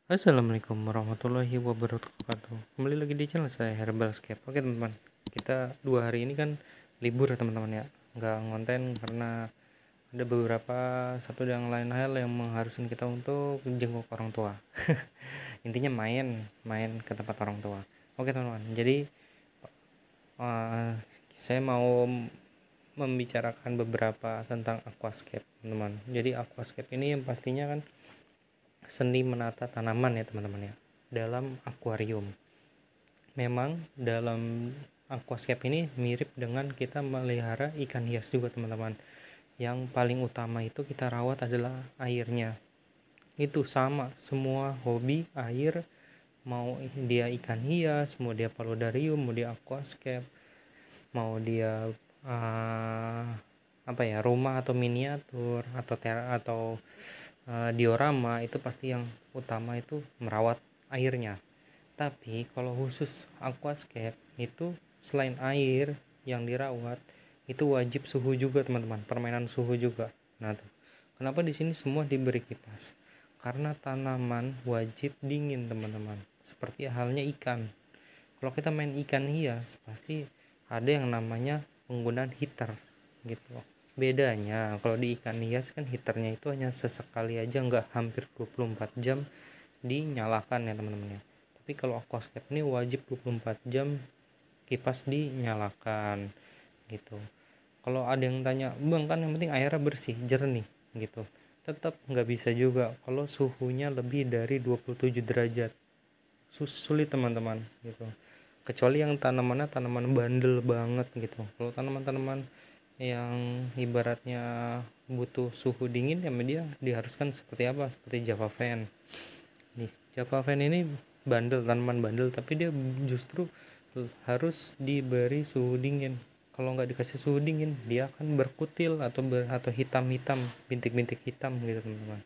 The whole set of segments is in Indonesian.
Assalamualaikum warahmatullahi wabarakatuh. Kembali lagi di channel saya Herbalscape. Oke teman-teman, kita 2 hari ini kan libur ya teman-teman ya, nggak ngonten karena ada beberapa satu dan lain hal yang mengharuskan kita untuk jenguk orang tua. Intinya main ke tempat orang tua. Oke teman-teman, jadi eh, saya mau membicarakan beberapa tentang aquascape teman-teman. Jadi aquascape ini yang pastinya kan seni menata tanaman ya teman-teman ya, dalam akuarium. Memang dalam aquascape ini mirip dengan kita melihara ikan hias juga teman-teman. Yang paling utama itu kita rawat adalah airnya. Itu sama semua hobi air, mau dia ikan hias, mau dia paludarium, mau dia aquascape, mau dia uh, rumah atau miniatur atau diorama, itu pasti yang utama itu merawat airnya. Tapi kalau khusus aquascape itu selain air yang dirawat, itu wajib suhu juga teman-teman, permainan suhu juga. Nah tuh, kenapa di sini semua diberi kipas? Karena tanaman wajib dingin teman-teman. Seperti halnya ikan. Kalau kita main ikan hias, pasti ada yang namanya penggunaan heater gitu. Bedanya kalau di ikan hias kan heaternya itu hanya sesekali aja, nggak hampir 24 jam dinyalakan ya teman-teman ya. Tapi kalau aquascape ini wajib 24 jam kipas dinyalakan gitu. Kalau ada yang tanya, bang kan yang penting airnya bersih jernih gitu, tetap nggak bisa juga kalau suhunya lebih dari 27 derajat. Sulit teman-teman gitu, kecuali yang tanamannya tanaman bandel banget gitu. Kalau tanaman-tanaman yang ibaratnya butuh suhu dingin ya dia diharuskan seperti apa, seperti Java Fan nih. Java Fan ini bandel, tanaman bandel, tapi dia justru harus diberi suhu dingin. Kalau nggak dikasih suhu dingin dia akan berkutil atau hitam-hitam, bintik-bintik hitam gitu teman-teman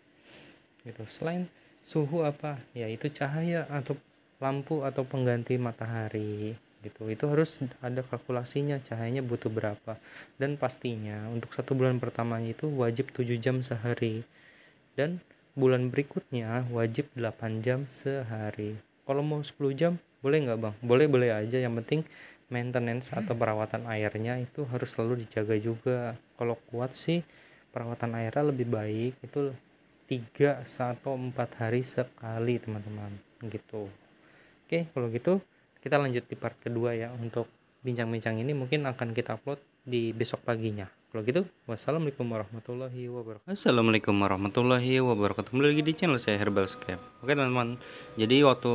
gitu. Selain suhu apa ya, itu cahaya atau lampu atau pengganti matahari gitu, itu harus ada kalkulasinya, cahayanya butuh berapa. Dan pastinya untuk 1 bulan pertamanya itu wajib 7 jam sehari, dan bulan berikutnya wajib 8 jam sehari. Kalau mau 10 jam boleh nggak bang? Boleh aja, yang penting maintenance atau perawatan airnya itu harus selalu dijaga juga. Kalau kuat sih perawatan airnya lebih baik itu 3 atau 4 hari sekali teman-teman gitu. Oke, kalau gitu kita lanjut di part kedua ya. Untuk bincang-bincang ini mungkin akan kita upload di besok paginya. Kalau gitu, wassalamualaikum warahmatullahi wabarakatuh. Assalamualaikum warahmatullahi wabarakatuh. Kembali lagi di channel saya Herbalscape. Oke teman-teman, jadi waktu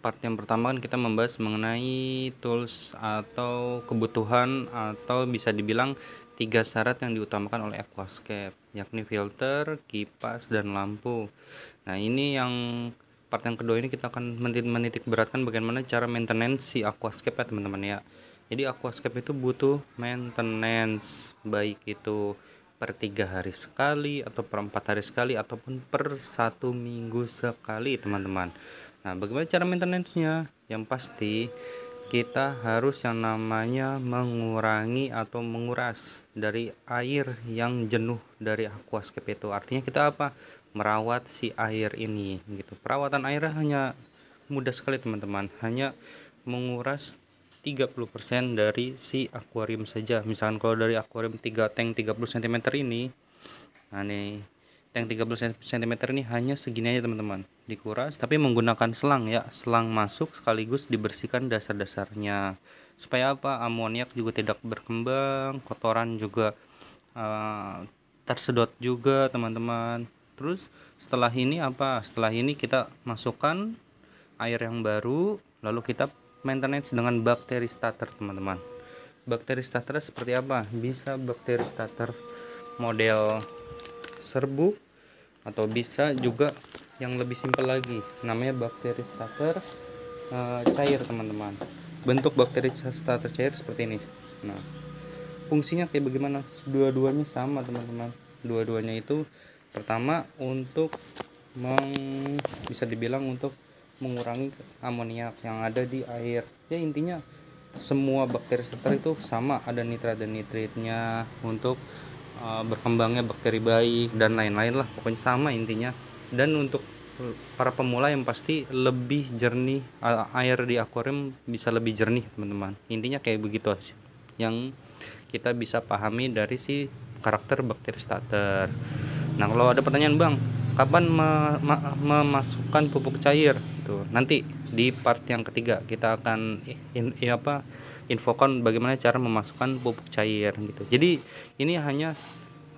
part yang pertama kan kita membahas mengenai tools atau kebutuhan, atau bisa dibilang 3 syarat yang diutamakan oleh aquascape, yakni filter, kipas, dan lampu. Nah ini yang part yang kedua ini kita akan menitik beratkan bagaimana cara maintenance si aquascape ya teman-teman ya. Jadi aquascape itu butuh maintenance, baik itu per 3 hari sekali, atau per 4 hari sekali, ataupun per 1 minggu sekali teman-teman. Nah bagaimana cara maintenance-nya? Yang pasti kita harus yang namanya mengurangi atau menguras dari air yang jenuh dari aquascape itu. Artinya kita apa? Merawat si air ini gitu. Perawatan airnya hanya mudah sekali teman-teman, hanya menguras 30% dari si akuarium saja. Misalkan kalau dari akuarium 3 tank 30 cm ini, nah nih tank 30 cm ini hanya segini aja teman-teman, dikuras tapi menggunakan selang ya, selang masuk sekaligus dibersihkan dasar-dasarnya supaya apa, amoniak juga tidak berkembang, kotoran juga tersedot juga teman-teman. Terus setelah ini apa, setelah ini kita masukkan air yang baru, lalu kita maintenance dengan bakteri starter teman-teman. Bakteri starter seperti apa? Bisa bakteri starter model serbuk, atau bisa juga yang lebih simpel lagi, namanya bakteri starter cair teman-teman. Bentuk bakteri starter cair seperti ini. Nah fungsinya kayak bagaimana? Dua-duanya sama teman-teman. Dua-duanya itu pertama untuk bisa dibilang untuk mengurangi amoniak yang ada di air ya. Intinya semua bakteri starter itu sama, ada nitrat dan nitritnya untuk berkembangnya bakteri baik dan lain-lain lah, pokoknya sama intinya. Dan untuk para pemula yang pasti lebih jernih, air di akuarium bisa lebih jernih teman-teman. Intinya kayak begitu sih yang kita bisa pahami dari si karakter bakteri starter. Nah, kalau ada pertanyaan, Bang, kapan memasukkan pupuk cair? Tuh, nanti di part yang ketiga kita akan infokan bagaimana cara memasukkan pupuk cair gitu. Jadi ini hanya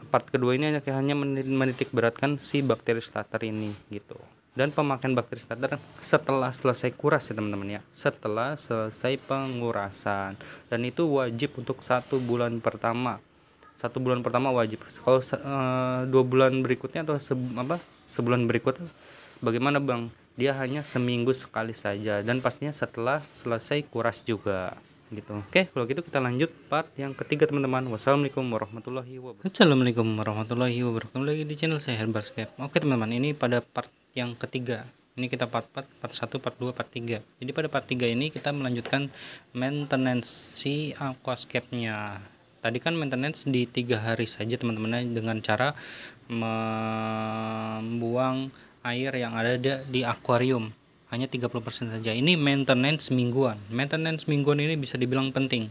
part kedua ini hanya menitik beratkan si bakteri starter ini gitu. Dan pemakaian bakteri starter setelah selesai kuras ya teman-teman ya, setelah selesai pengurasan, dan itu wajib untuk 1 bulan pertama. 1 bulan pertama wajib. Kalau 2 bulan berikutnya atau sebulan berikutnya bagaimana, Bang? Dia hanya seminggu sekali saja, dan pastinya setelah selesai kuras juga gitu. Oke, kalau gitu kita lanjut part yang ketiga teman-teman. Wassalamualaikum warahmatullahi wabarakatuh. Assalamualaikum warahmatullahi wabarakatuh. Lagi di channel saya Herbalscape. Oke teman-teman, ini pada part yang ketiga. Ini kita part 1, part 2, part 3. Jadi pada part 3 ini kita melanjutkan maintenance si aquascape-nya. Tadi kan maintenance di 3 hari saja teman-teman, dengan cara membuang air yang ada di akuarium hanya 30% saja. Ini maintenance mingguan. Maintenance mingguan ini bisa dibilang penting.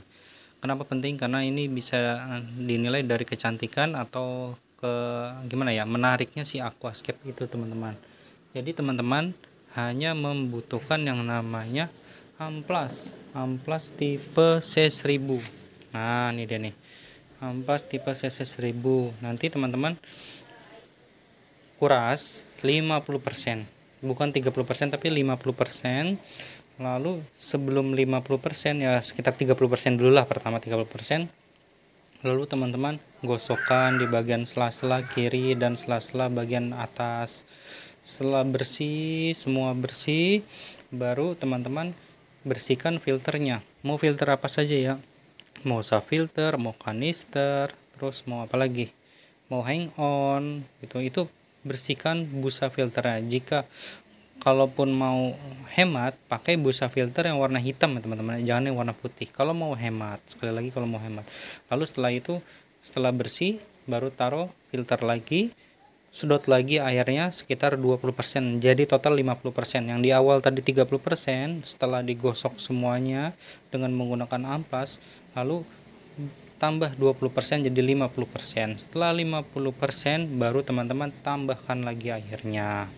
Kenapa penting? Karena ini bisa dinilai dari kecantikan atau menariknya si aquascape itu teman-teman. Jadi teman-teman hanya membutuhkan yang namanya amplas tipe C1000. Nah, ini dia nih. Amplas tipe C1000. Nanti teman-teman kuras 50%. Bukan 30% tapi 50%. Lalu sebelum 50% ya sekitar 30% dulu lah, pertama 30%. Lalu teman-teman gosokkan di bagian sela-sela kiri dan sela-sela bagian atas. Setelah bersih, semua bersih, baru teman-teman bersihkan filternya. Mau filter apa saja ya, mau soft filter, mau kanister, terus mau apa lagi, mau hang on gitu. Itu bersihkan busa filternya. Jika kalaupun mau hemat, pakai busa filter yang warna hitam ya teman-teman, jangan yang warna putih kalau mau hemat. Sekali lagi, kalau mau hemat. Lalu setelah itu, setelah bersih, baru taruh filter lagi, sedot lagi airnya sekitar 20%, jadi total 50%. Yang di awal tadi 30%, setelah digosok semuanya dengan menggunakan ampas, lalu tambah 20% jadi 50%. Setelah 50% baru teman-teman tambahkan lagi airnya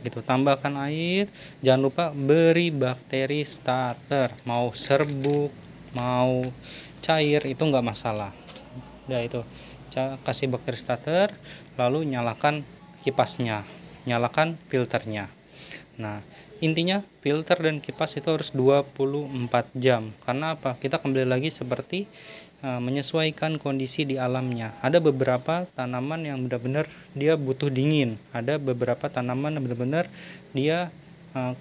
gitu. Tambahkan air, jangan lupa beri bakteri starter, mau serbuk mau cair itu enggak masalah. Udah itu kasih bakteri starter, lalu nyalakan kipasnya, nyalakan filternya. Nah, intinya filter dan kipas itu harus 24 jam. Karena apa? Kita kembali lagi seperti menyesuaikan kondisi di alamnya. Ada beberapa tanaman yang benar-benar dia butuh dingin, ada beberapa tanaman yang benar-benar dia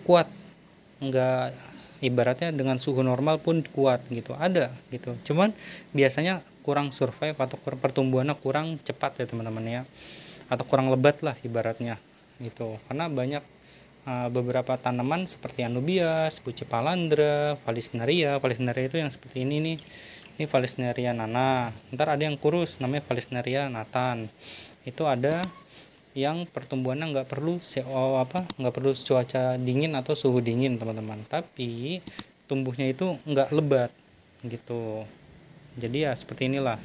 kuat, enggak, ibaratnya dengan suhu normal pun kuat gitu, ada gitu. Cuman biasanya kurang survive atau pertumbuhannya kurang cepat ya teman-teman ya, atau kurang lebat lah ibaratnya gitu. Karena banyak beberapa tanaman seperti anubias, bucepalandra, vallisneria itu yang seperti ini nih. Ini vallisneria nana. Ntar ada yang kurus namanya vallisneria nathan. Itu ada yang pertumbuhannya nggak perlu nggak perlu cuaca dingin atau suhu dingin teman-teman, tapi tumbuhnya itu nggak lebat gitu. Jadi ya seperti inilah.